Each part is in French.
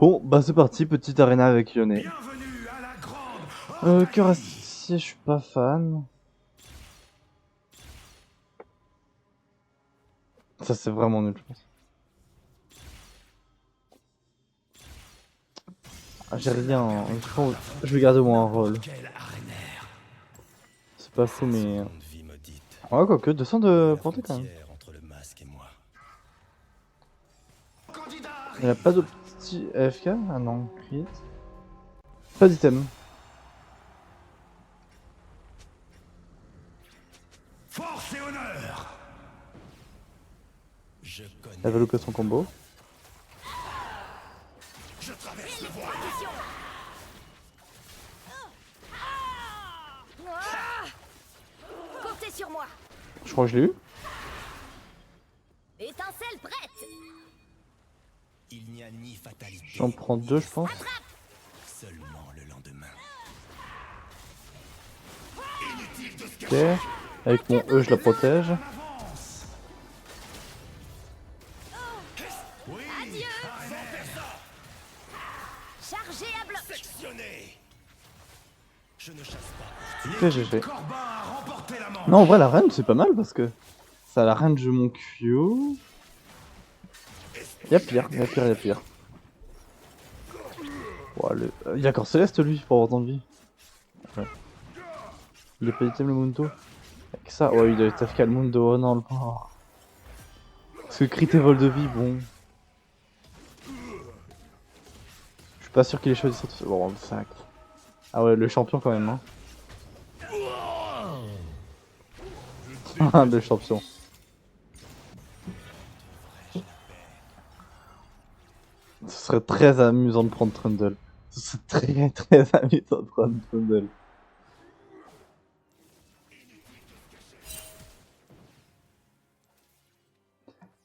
Bon, bah c'est parti, petite arena avec Lyonnais. Cœur acier, je suis pas fan. Ça c'est vraiment nul, je pense. Ah, j'ai rien, je vais garder au moins un rôle. C'est pas fou, mais... Ouais, quoique, 200 de portée quand même. Il a pas de petit AFK? Ah non, crit. Pas d'item. Force et honneur. Il avait loupé son combo. Je traverse le voile. Comptez sur moi. Je crois que je l'ai eu. Étincelle prête. Il n'y a ni fatalité. J'en prends deux, je pense. Seulement le lendemain. Ok. Avec mon E, je la protège. Adieu. Chargé à bloc. Sectionné. Je ne chasse pas. Ok, GG. Corbin a remporté la manche. Non, en vrai, la range, c'est pas mal parce que ça a la range de mon Q. Y'a pire, y'a pire, y'a pire. Ouais, il a corps céleste lui pour avoir tant de vie. Ouais. Il a pas d'item le Mundo. Avec ça, ouais, il a TFK le Mundo. Oh non, le pauvre. Parce que crit et vol de vie, bon. Je suis pas sûr qu'il ait choisi ça. Bon, le sac. Ah ouais, le champion quand même, hein. Le champion. Ce serait très amusant de prendre Trundle. Ce serait très amusant de prendre Trundle.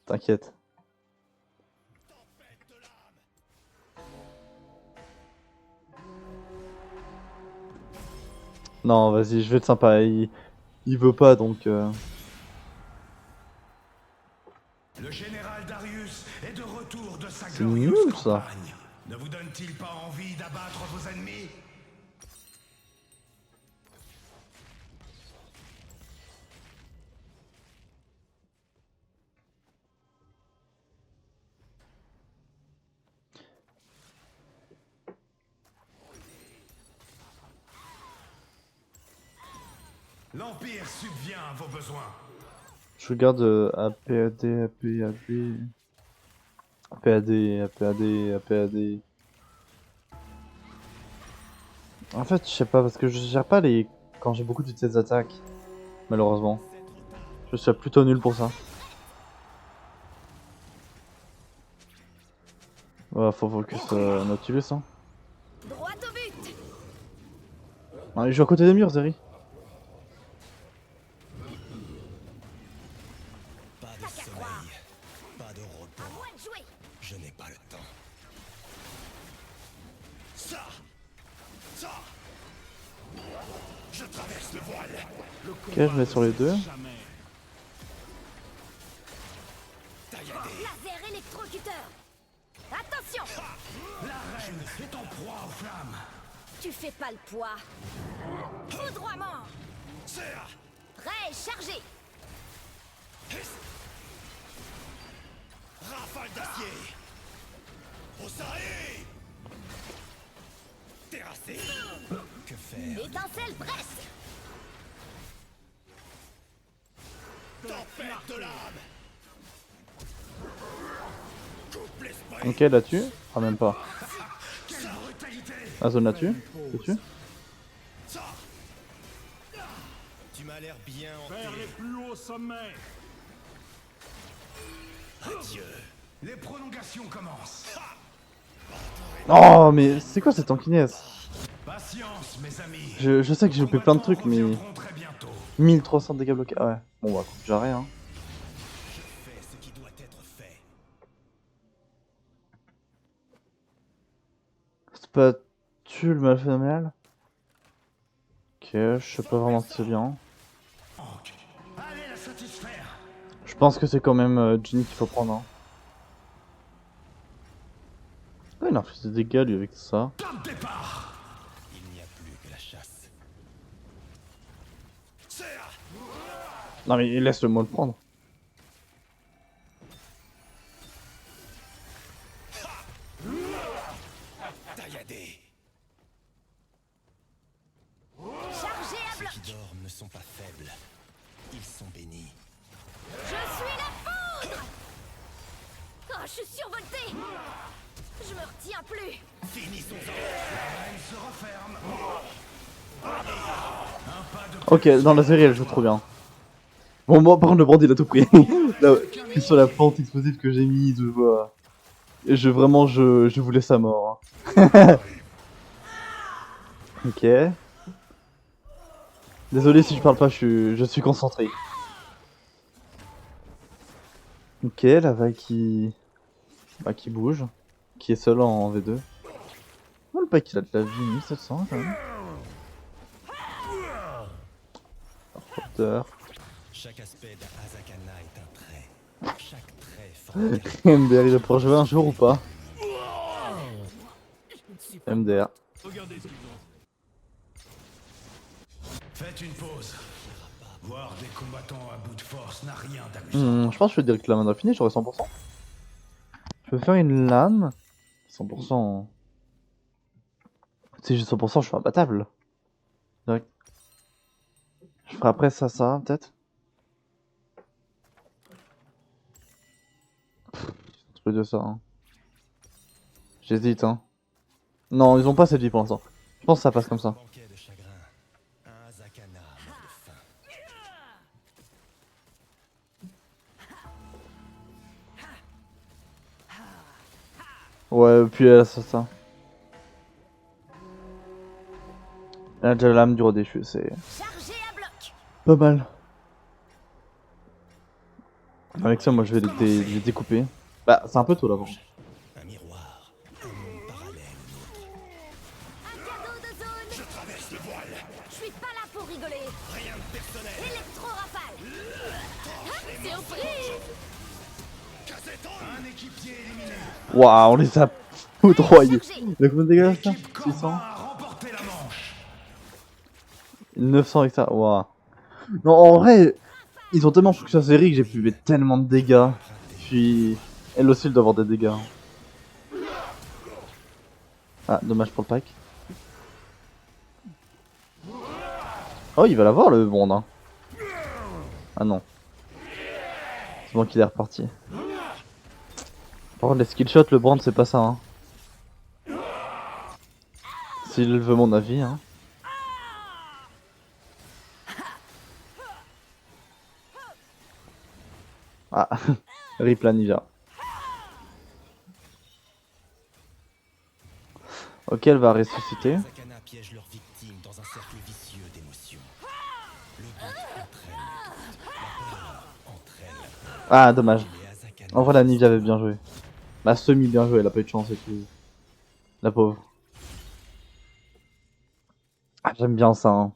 T'inquiète. Non, vas-y, je vais être sympa. Il veut pas donc. Le général Darius est de retour de sa C'est glorieuse nul, ça. campagne. Ne vous donne-t-il pas envie d'abattre vos ennemis? L'Empire subvient à vos besoins. Je regarde APAD, APAD. APAD, APAD, APAD. En fait, je sais pas, parce que je gère pas les. Quand j'ai beaucoup de vitesse d'attaque. Malheureusement. Je suis plutôt nul pour ça. Ouais, faut focus Nautilus, hein. Droit au but. Ah, il joue à côté des murs, Zeri. Pas de T'as qu'à croire. soleil, pas de repos. À moi de jouer. Je n'ai pas le temps. Ça. Je traverse le voile. Ok, je vais sur les deux. Laser électrocuteur. Attention. La reine est en proie aux flammes. Tu fais pas le poids. Foudroiement. Serre. Prêt et chargé. Rafale d'acier. Osae. Terrassé. Que faire? Étincelle prête. Tempête de l'âme. Coupe l'esprit. Ok, là-dessus. Ah, même pas. Quelle brutalité. La zone là-dessus. Dessus. Ça. Tu m'as l'air bien Vers les plus hauts sommets. Adieu. Les prolongations commencent. Oh, mais c'est quoi cette tankiness? Patience, mes amis. Je sais que j'ai loupé plein de trucs, mais. Reviendront très bientôt. 1300 dégâts bloqués. Ah ouais. Bon, bah, écoute, j'ai rien. Je fais ce qui doit être fait. Spatule mal phénoménal. Ok, je sais pas vraiment si c'est bien. Allez la satisfaire. Je pense que c'est quand même Ginny qu'il faut prendre. Hein. Ouais, il a fait des dégâts lui avec ça. Top départ. Il n'y a plus que la chasse. Serre. Non mais laisse-le moi le prendre. Tailladé. Chargé à Ceux bloc. qui dorment ne sont pas faibles. Ils sont bénis. Je suis la foudre. Oh, je suis survolté. Je me retiens plus. Finissons-en. Elle se referme. Ok, dans la série elle joue trop bien. Bon moi par contre le brand il a tout pris. Là, sur la plante explosive que j'ai mise, je vois. Et je voulais sa mort. Hein. Ok. Désolé si je parle pas, je suis concentré. Ok, la vague qui... Bah, qui bouge. Qui est seul en V2. Oh, le pack il a de la vie, 1700 quand même. Rapporteur. Chaque aspect d'Azakana est un trait. Chaque trait forme un MDR il va pouvoir jouer un jour ou pas? MDR. Faites une pause. Voir des combattants à bout de force n'a rien d'amusant. Je pense que je vais dire que la main finie, j'aurai 100%. Je peux faire une lame. 100%. Si j'ai 100%, je suis imbattable. Direct. Je ferai après ça, peut-être. Je peux dire ça. Hein. J'hésite, hein. Non, ils ont pas cette vie pour l'instant. Je pense que ça passe comme ça. banquet de chagrin. Un Azakana mort de faim. Ouais, puis elle a ça. Elle a déjà la lame du redéchu, c'est Chargé à bloc. pas mal. Avec ça, moi je vais les découper. Bah, c'est un peu tôt là. Un miroir. Un monde parallèle. Un cadeau de zone. Je traverse le voile. Je suis pas là pour rigoler. Rien de personnel. Électro-rafale. Ah, surprise. Un équipier éliminé. Waouh, on les a foudroyés. Chargé. Il a combien de dégâts ça L'équipe 600 Corbin a remporté la manche. 900 avec ça, waouh. Non, en vrai, ils ont tellement foutu sa série que j'ai pu mettre tellement de dégâts. Puis, elle aussi, elle doit avoir des dégâts. Ah, dommage pour le pack. Oh, il va l'avoir le Brand. Hein. Ah non. C'est bon qu'il est reparti. Par contre, les skillshots, le Brand, c'est pas ça. Hein. S'il veut mon avis. Hein. Ah, rip la Nivea. Ok, elle va ressusciter. Azakana piège leurs victimes dans un cercle vicieux d'émotions. Le doute entraîne le doute. La peur entraîne la peur. Ah, dommage. Les Azakana En vrai, la Nivea avait bien joué. La semi bien joué, elle a pas eu de chance et tout. La pauvre. Ah, j'aime bien ça. Hein.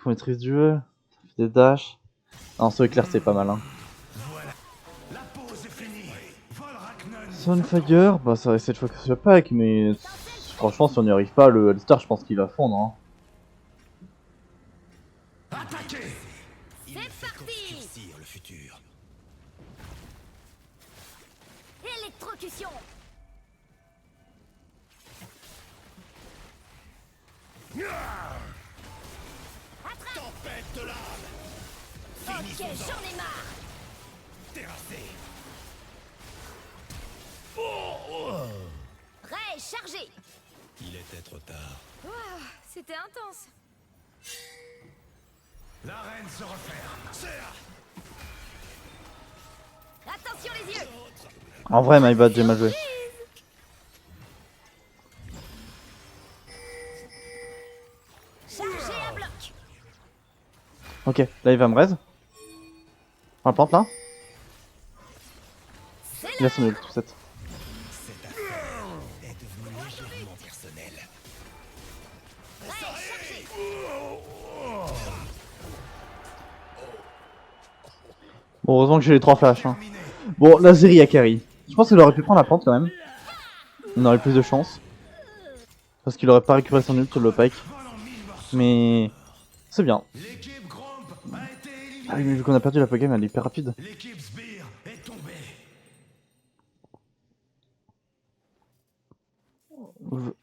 Maîtrise du jeu. Ça fait des dashs. Non, ce éclair, c'est pas mal. Hein. La pause est finie. Volraknen. Sunfire, bah ça va cette fois que ce pack, mais franchement, si on n'y arrive pas, le Alistar, je pense qu'il va fondre. Hein. Attaquez. Il ne C'est fait parti. qu'obscurcir le futur. Électrocution. Attrape. Tempête de l'âme. Ok, j'en ai marre. Terrassé. Ray, chargé. Il était trop tard. Waouh, c'était intense. L'arène se referme. Serre. Attention les yeux. En vrai, my bad, j'ai mal joué. Chargé à bloc. Ok, là il va me raise. On la plante là. C'est Il a son ult, tout ça. Cette affaire est devenue légèrement personnelle. Ray, chargé. Bon, heureusement que j'ai les 3 flashs. Hein. Bon, la Zeri a carry. Je pense qu'elle aurait pu prendre la plante quand même. On aurait plus de chance. Parce qu'il aurait pas récupéré son ult le pack. Vole en 1000 morceaux. Mais c'est bien. L'équipe Gromp a été éliminée. Ah oui, mais vu qu'on a perdu la game, elle est hyper rapide. L'équipe Sbire est tombée.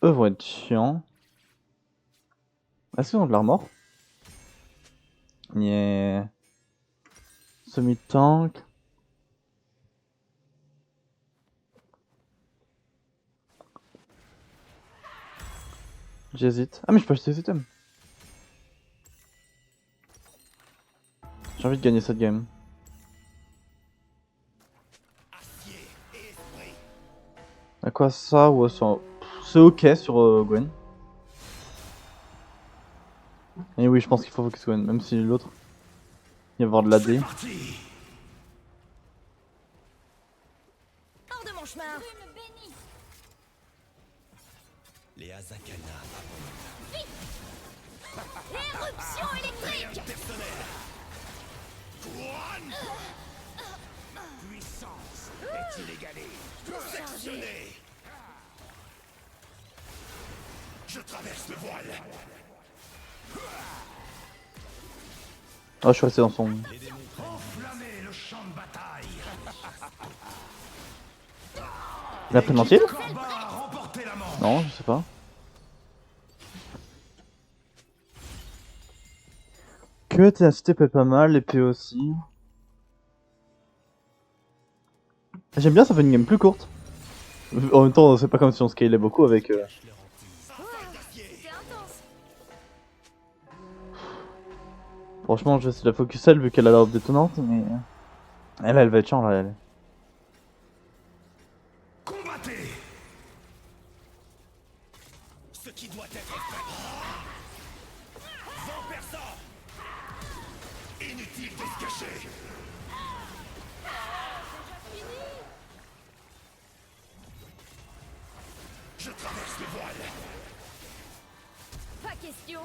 Eux vont être chiants. Est-ce qu'ils ont de l'armor? Yeah. Semi-tank. J'hésite. Ah mais je peux acheter des items. J'ai envie de gagner cette game. À quoi ça ou ça? C'est ok sur Gwen. Et oui, je pense qu'il faut focus Gwen, même si l'autre, il va y avoir de l'AD. Parti. Hors de mon chemin. Rune bénie. Les Azakana Éruption électrique. Puissance est inégalée. Perfectionné. Je traverse le voile. Ah, je suis resté dans son. Enflammez le champ de bataille. Il a pris entier? Corba a remporté la manche. Non, je sais pas. Que TNT peut être pas mal, l'épée aussi. J'aime bien, ça fait une game plus courte. En même temps, c'est pas comme si on scalait beaucoup avec. C'est intense. Franchement, je vais essayer de la focus elle vu qu'elle a l'air détonnante, mais. Elle va être chiant là, elle. Combattez. ce qui doit être fait. Vent perçant. Inutile de se cacher. Je traverse le voile. Pas question.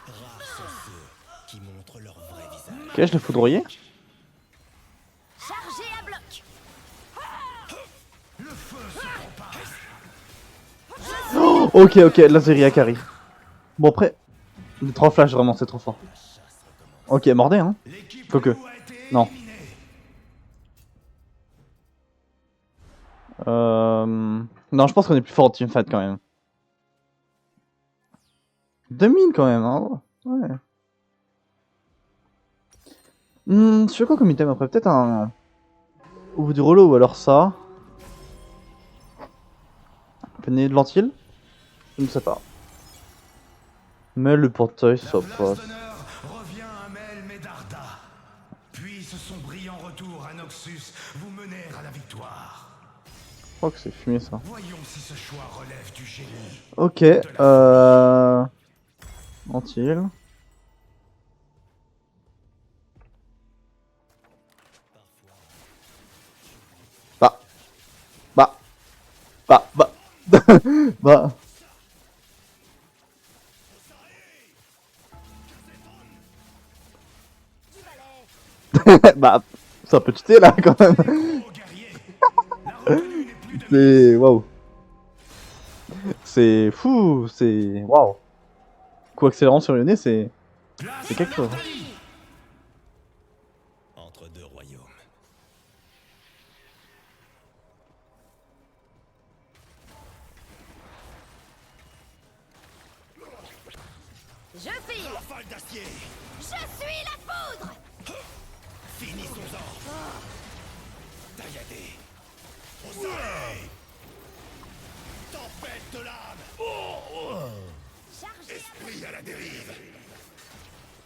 Rares sont ceux qui montrent leur vrai visage. Ok, je l'ai foudroyé. Chargé à bloc. Le feu se propage. Oh, ok, Lazeria carry. Bon, après, les 3 flashs, vraiment, c'est trop fort. Ok, mordez, hein. L'équipe Faut que. Loup a été Non. éliminée. Non, je pense qu'on est plus fort en teamfight quand même. 2000 quand même, hein. Ouais. Je fais quoi comme item après? Peut-être un. Ou du relot ou alors ça. Panier de lentilles? Je ne sais pas. Mais le portail, ça La place passe. d'honneur revient à Mel Medarda. Puis son brillant retour à Noxus vous mener à la victoire. Je crois que c'est fumé ça. Voyons si ce choix relève du génie. Ok, Lentilles. Bah. Bah. Bah. C'est un peu cheaté là quand même. Ô guerrier, la retenue n'est plus de C'est. Waouh. C'est fou, c'est. Waouh. Coup accélérant sur le nez, c'est. C'est quelque chose. Entre deux royaumes. Je file. Rafale d'acier. Je suis la poudre. Finissons-en. Tailladé. Au soleil. Tempête de l'âme. Chargé à Esprit à la dérive.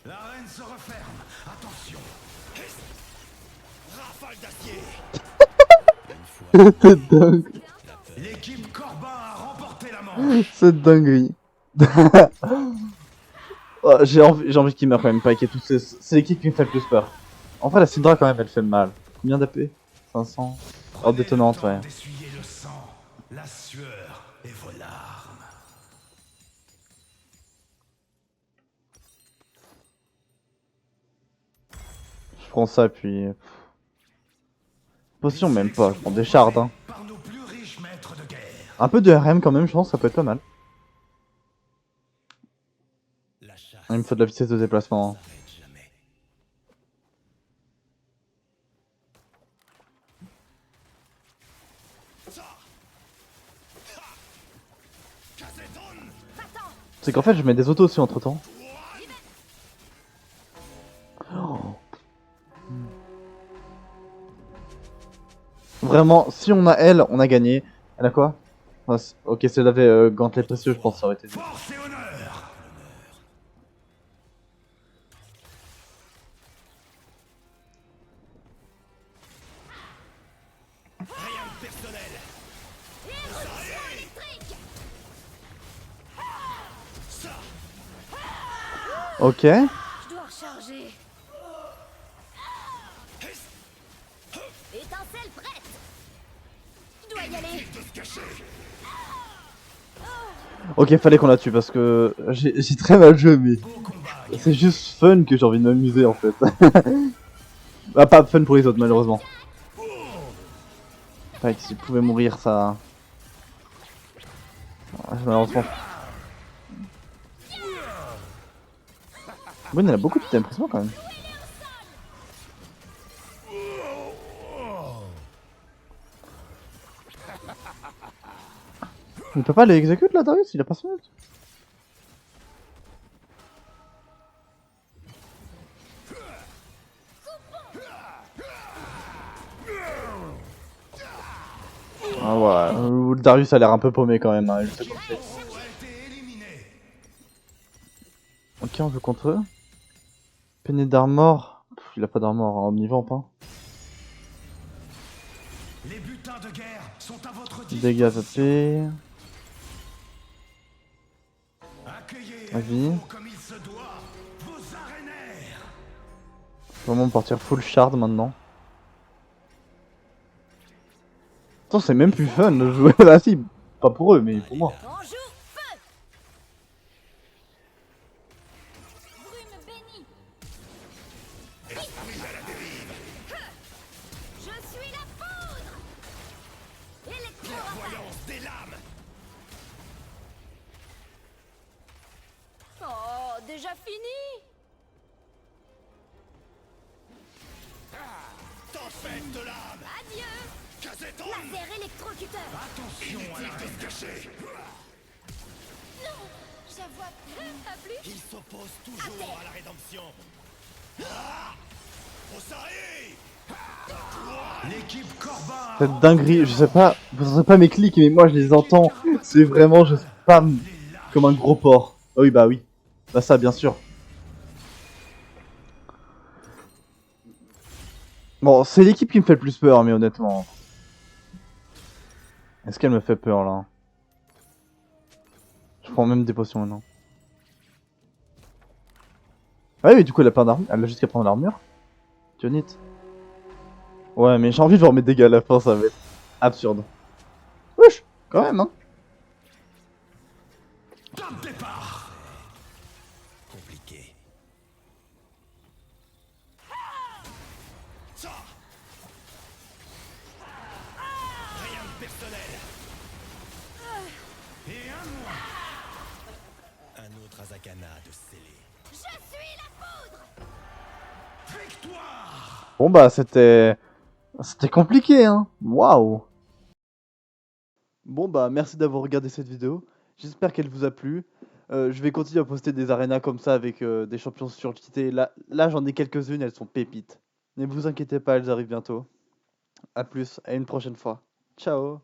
L'arène se referme. Attention. Rafale d'acier. C'est dingue. L'équipe Corbin a remporté la manche. C'est dinguerie. Oh, j'ai envie qu'il meure quand même, Pike et tout. C'est l'équipe qui me fait le plus peur. En vrai, la Syndra quand même, elle fait mal. Combien d'AP? 500. Hors Prenez détonnante, le temps ouais. d'essuyer le sang, la sueur et vos larmes. Je prends ça, puis. Potion, même pas. Je prends des shards, hein. Par nos plus riches riche maître de guerre. Un peu de RM quand même, je pense, ça peut être pas mal. La chasse Il me faut de la vitesse de déplacement. Hein. s'arrête jamais. Va-t'en. C'est qu'en fait, je mets des autos aussi entre temps. Vraiment, si on a elle, on a gagné. Elle a quoi? Ah, ok, si elle avait gantelet précieux, je pense que ça aurait été. Force et honneur. Rien de personnel. Électrique. Ok. Je dois recharger. Étincelle prête. Je dois y aller. Ok, fallait qu'on la tue parce que j'ai très mal joué, mais c'est juste fun que j'ai envie de m'amuser en fait. Bah, pas fun pour les autres, malheureusement. Enfin, s'il pouvait mourir, ça. Ouais, malheureusement. Bon, il a beaucoup d'items impressionnants quand même. Il peut pas les exécuter là, Darius, il a pas son ult. Ah ouais, Darius a l'air un peu paumé quand même, hein, je sais pas. A été éliminé. Ok, on joue contre eux. Peiné d'armor. Il a pas d'armor, hein, omnivamp, hein. Les butins de guerre sont à votre Dégâts disposition. AP. Accueillez à Vas-y. nouveau comme il se doit vos arénaires. Vraiment partir full shard maintenant. Attends, c'est même plus fun de jouer là, si. Pas pour eux, mais pour moi. Bonjour, feu. Brume bénie. Je suis la poudre. Électro-attaque. Voyance des lames. Oh, déjà fini. Tempête de lames. Adieu. Casse-ton. Laser électrocuteur. Attention à la Inutile de se cacher. Non, je vois plus. À plus. Il s'oppose toujours à la rédemption. Osari. l'équipe Corbin. Cette dinguerie, je sais pas, vous entendez pas mes clics, mais moi je les entends. C'est vraiment, je spam comme un gros porc. Oh oui, bah oui. Bah ça, bien sûr. Bon, c'est l'équipe qui me fait le plus peur, mais honnêtement. Est-ce qu'elle me fait peur là? Je prends même des potions maintenant. Ah oui, mais du coup elle a pas d'armure. Elle a jusqu'à prendre l'armure. Tionit. Ouais, mais j'ai envie de voir mes dégâts à la fin, ça va être absurde. Wesh, quand même, hein. Top départ. Compliqué. Ça. Rien de personnel. Et un moins. Un autre Azakana de scellé. Je suis la poudre. Victoire. Bon bah c'était compliqué, hein. Waouh. Bon bah merci d'avoir regardé cette vidéo. J'espère qu'elle vous a plu. Je vais continuer à poster des arénas comme ça avec des champions surcheatés. Là j'en ai quelques-unes, elles sont pépites. Ne vous inquiétez pas, elles arrivent bientôt. A plus, à une prochaine fois. Ciao.